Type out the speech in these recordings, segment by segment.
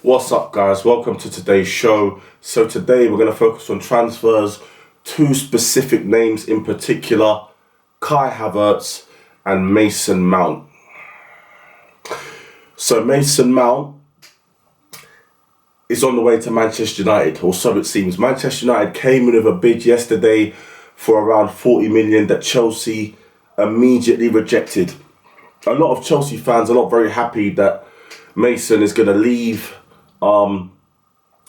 What's up, guys? Welcome to today's show. So today we're going to focus on transfers, two specific names in particular, Kai Havertz and Mason Mount. So Mason Mount is on the way to Manchester United, or so it seems. Manchester United came in with a bid yesterday for around 40 million that Chelsea immediately rejected. A lot of Chelsea fans are not very happy that Mason is going to leave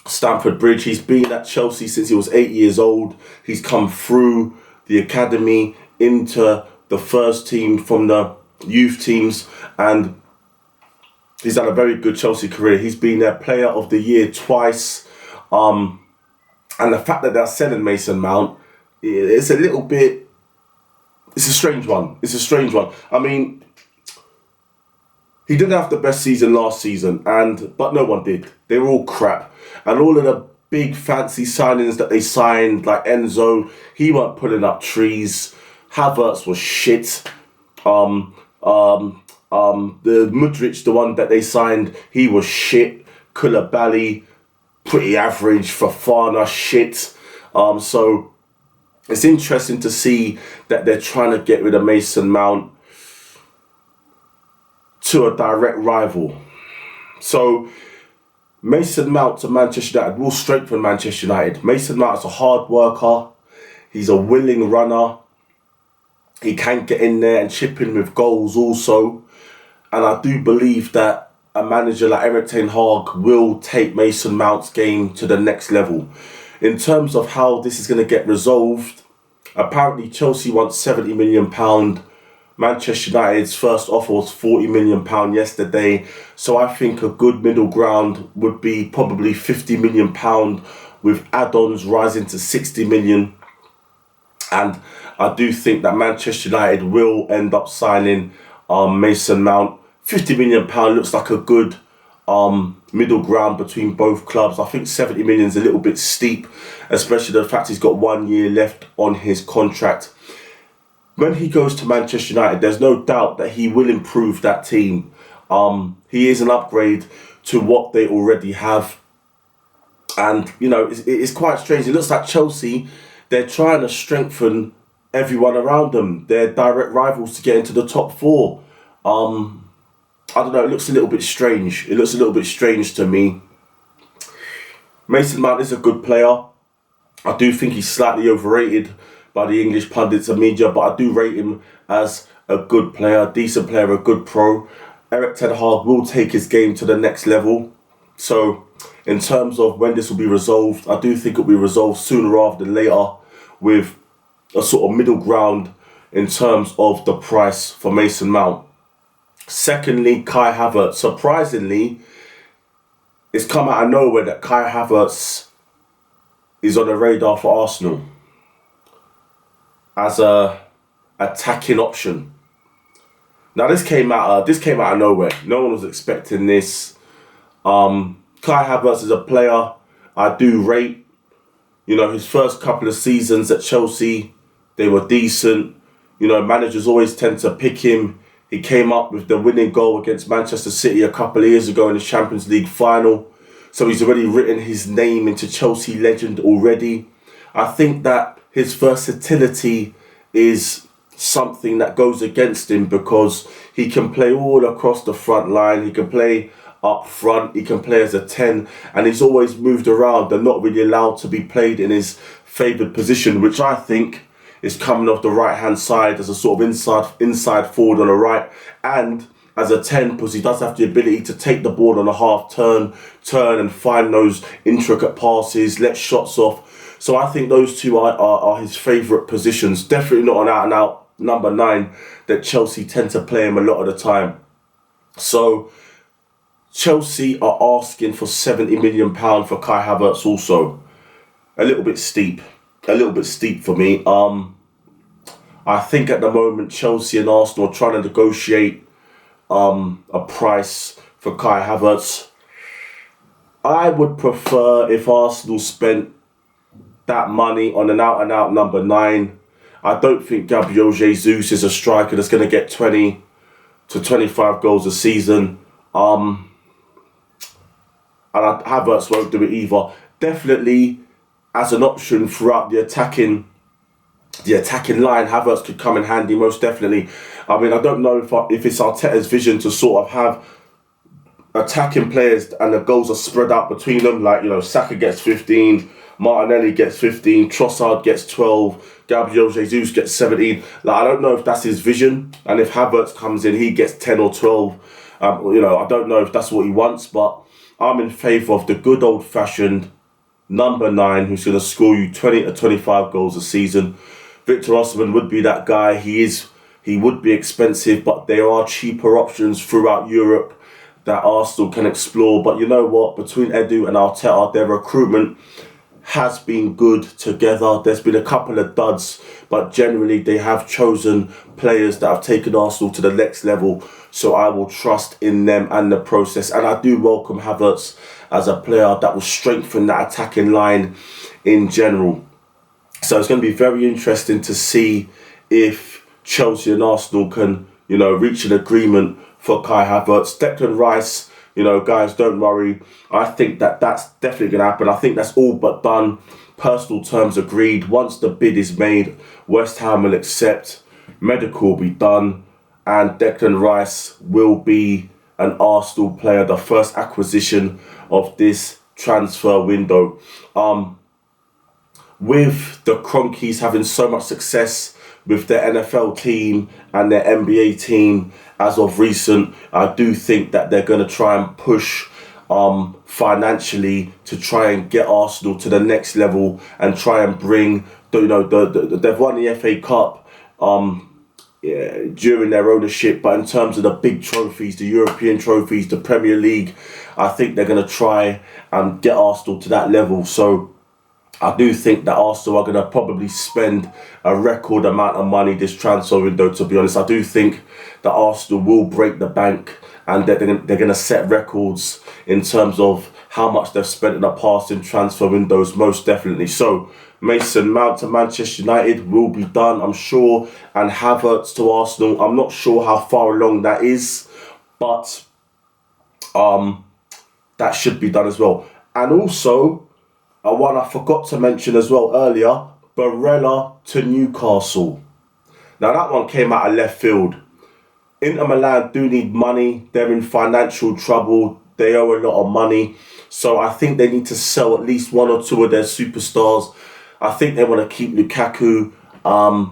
Stamford Bridge. He's been at Chelsea since he was 8 years old. He's come through the academy into the first team from the youth teams, and he's had a very good Chelsea career. He's been their player of the year twice. And the fact that they're selling Mason Mount, it's a strange one. I mean, he didn't have the best season last season, but no one did. They were all crap. And all of the big fancy signings that they signed, like Enzo, he weren't pulling up trees. Havertz was shit. The Mudryk, the one that they signed, he was shit. Koulibaly, pretty average. Fofana, shit. So it's interesting to see that they're trying to get rid of Mason Mount to a direct rival. So Mason Mount to Manchester United will strengthen Manchester United. Mason Mount is a hard worker. He's a willing runner. He can get in there and chip in with goals also. And I do believe that a manager like Erik ten Hag will take Mason Mount's game to the next level. In terms of how this is going to get resolved, apparently Chelsea wants £70 million. Manchester United's first offer was £40 million yesterday. So I think a good middle ground would be probably £50 million with add-ons rising to 60 million. And I do think that Manchester United will end up signing Mason Mount. £50 million looks like a good middle ground between both clubs. I think 70 million is a little bit steep, especially the fact he's got 1 year left on his contract. When he goes to Manchester United, there's no doubt that he will improve that team. He is an upgrade to what they already have. And, you know, it's quite strange. It looks like Chelsea, they're trying to strengthen everyone around them. They're direct rivals to get into the top four. I don't know, it looks a little bit strange. It looks a little bit strange to me. Mason Mount is a good player. I do think he's slightly overrated by the English pundits and media, but I do rate him as a good player, decent player, a good pro. Erik ten Hag will take his game to the next level. So in terms of when this will be resolved, I do think it will be resolved sooner rather than later with a sort of middle ground in terms of the price for Mason Mount. Secondly, Kai Havertz. Surprisingly, it's come out of nowhere that Kai Havertz is on the radar for Arsenal as a attacking option. Now this came out of nowhere. No one was expecting this. Kai Havertz is a player I do rate. You know, his first couple of seasons at Chelsea, they were decent. You know, managers always tend to pick him. He came up with the winning goal against Manchester City a couple of years ago in the Champions League final. So he's already written his name into Chelsea legend already. I think that his versatility is something that goes against him because he can play all across the front line. He can play up front. He can play as a 10. And he's always moved around and not really allowed to be played in his favoured position, which I think is coming off the right-hand side as a sort of inside forward on the right. And as a 10, because he does have the ability to take the ball on a half turn and find those intricate passes, let shots off. So I think those two are his favourite positions. Definitely not an out-and-out number 9 that Chelsea tend to play him a lot of the time. So Chelsea are asking for £70 million for Kai Havertz also. A little bit steep for me. I think at the moment Chelsea and Arsenal are trying to negotiate a price for Kai Havertz. I would prefer if Arsenal spent that money on an out-and-out number 9. I don't think Gabriel Jesus is a striker that's going to get 20 to 25 goals a season. and Havertz won't do it either. Definitely, as an option throughout the attacking line, Havertz could come in handy, most definitely. I mean, I don't know if it's Arteta's vision to sort of have attacking players and the goals are spread out between them. Like, Saka gets 15, Martinelli gets 15, Trossard gets 12, Gabriel Jesus gets 17. Like, I don't know if that's his vision, and if Havertz comes in, he gets 10 or 12. I don't know if that's what he wants, but I'm in favour of the good old-fashioned number 9 who's going to score you 20 to 25 goals a season. Victor Osimhen would be that guy. He would be expensive, but there are cheaper options throughout Europe that Arsenal can explore. But you know what? Between Edu and Arteta, their recruitment has been good together. There's been a couple of duds, but generally they have chosen players that have taken Arsenal to the next level. So I will trust in them and the process. And I do welcome Havertz as a player that will strengthen that attacking line in general. So it's going to be very interesting to see if Chelsea and Arsenal can, reach an agreement for Kai Havertz. Declan Rice, guys, don't worry. I think that's definitely going to happen. I think that's all but done. Personal terms agreed. Once the bid is made, West Ham will accept. Medical will be done. And Declan Rice will be an Arsenal player, the first acquisition of this transfer window. With the Cronkies having so much success with their NFL team and their NBA team as of recent, I do think that they're going to try and push financially to try and get Arsenal to the next level and try and bring, they've won the FA Cup during their ownership, but in terms of the big trophies, the European trophies, the Premier League, I think they're going to try and get Arsenal to that level. So I do think that Arsenal are going to probably spend a record amount of money this transfer window, to be honest. I do think that Arsenal will break the bank and they're going to set records in terms of how much they've spent in the past in transfer windows, most definitely. So Mason Mount to Manchester United will be done, I'm sure, and Havertz to Arsenal. I'm not sure how far along that is, but that should be done as well. And also, one I forgot to mention as well earlier, Barella to Newcastle. Now that one came out of left field. Inter Milan do need money. They're in financial trouble. They owe a lot of money. So I think they need to sell at least one or two of their superstars. I think they want to keep Lukaku.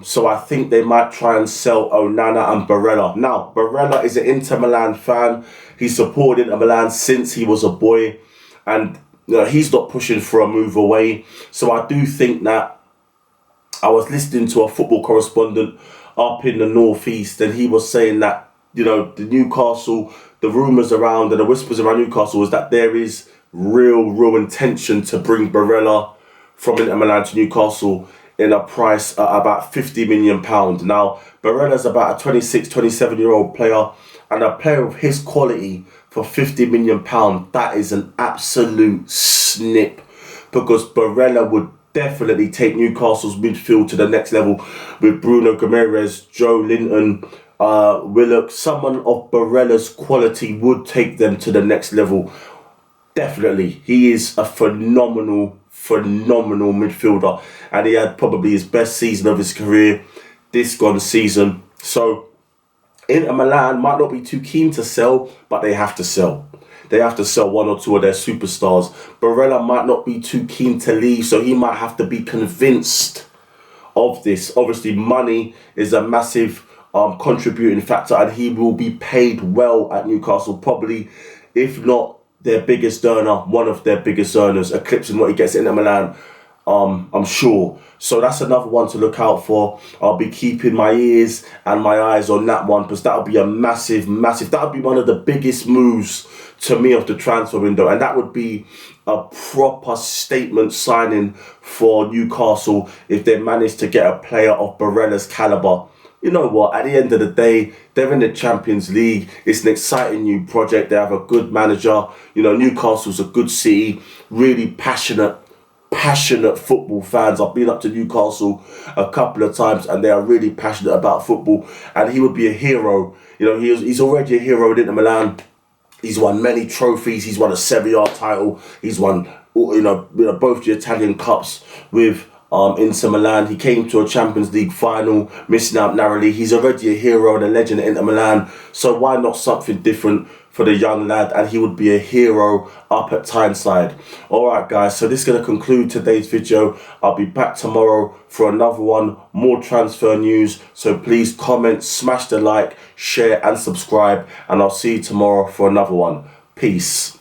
So I think they might try and sell Onana and Barella. Now, Barella is an Inter Milan fan. He supported Inter Milan since he was a boy. And he's not pushing for a move away. So I do think that I was listening to a football correspondent up in the northeast, and he was saying that, the Newcastle, the rumours around and the whispers around Newcastle is that there is real intention to bring Barella from Inter Milan to Newcastle in a price at about £50 million. Now, Barella's about a 26, 27-year-old player, and a player of his quality for £50 million, that is an absolute snip, because Barella would definitely take Newcastle's midfield to the next level with Bruno Guimaraes, Joe Linton, Willock. Someone of Barella's quality would take them to the next level. Definitely. He is a phenomenal midfielder, and he had probably his best season of his career this gone season. So Inter Milan might not be too keen to sell, but they have to sell. They have to sell one or two of their superstars. Barella might not be too keen to leave, so he might have to be convinced of this. Obviously, money is a massive contributing factor, and he will be paid well at Newcastle. Probably, if not their biggest earner, one of their biggest earners, eclipsing what he gets in Inter Milan, I'm sure. So that's another one to look out for. I'll be keeping my ears and my eyes on that one, because that'll be a massive, that'll be one of the biggest moves to me of the transfer window, and that would be a proper statement signing for Newcastle if they manage to get a player of Barella's calibre. You know what, at the end of the day, they're in the Champions League. It's an exciting new project. They have a good manager. Newcastle's a good city, really passionate football fans. I've been up to Newcastle a couple of times, and they are really passionate about football, and he would be a hero. He's already a hero in Inter Milan. He's won many trophies. He's won a Serie A title. He's won, both the Italian Cups with Inter Milan. He came to a Champions League final, missing out narrowly. He's already a hero and a legend at Inter Milan. So why not something different for the young lad? And he would be a hero up at Tyneside. Alright guys, so this is going to conclude today's video. I'll be back tomorrow for another one, more transfer news. So please comment, smash the like, share and subscribe. And I'll see you tomorrow for another one. Peace.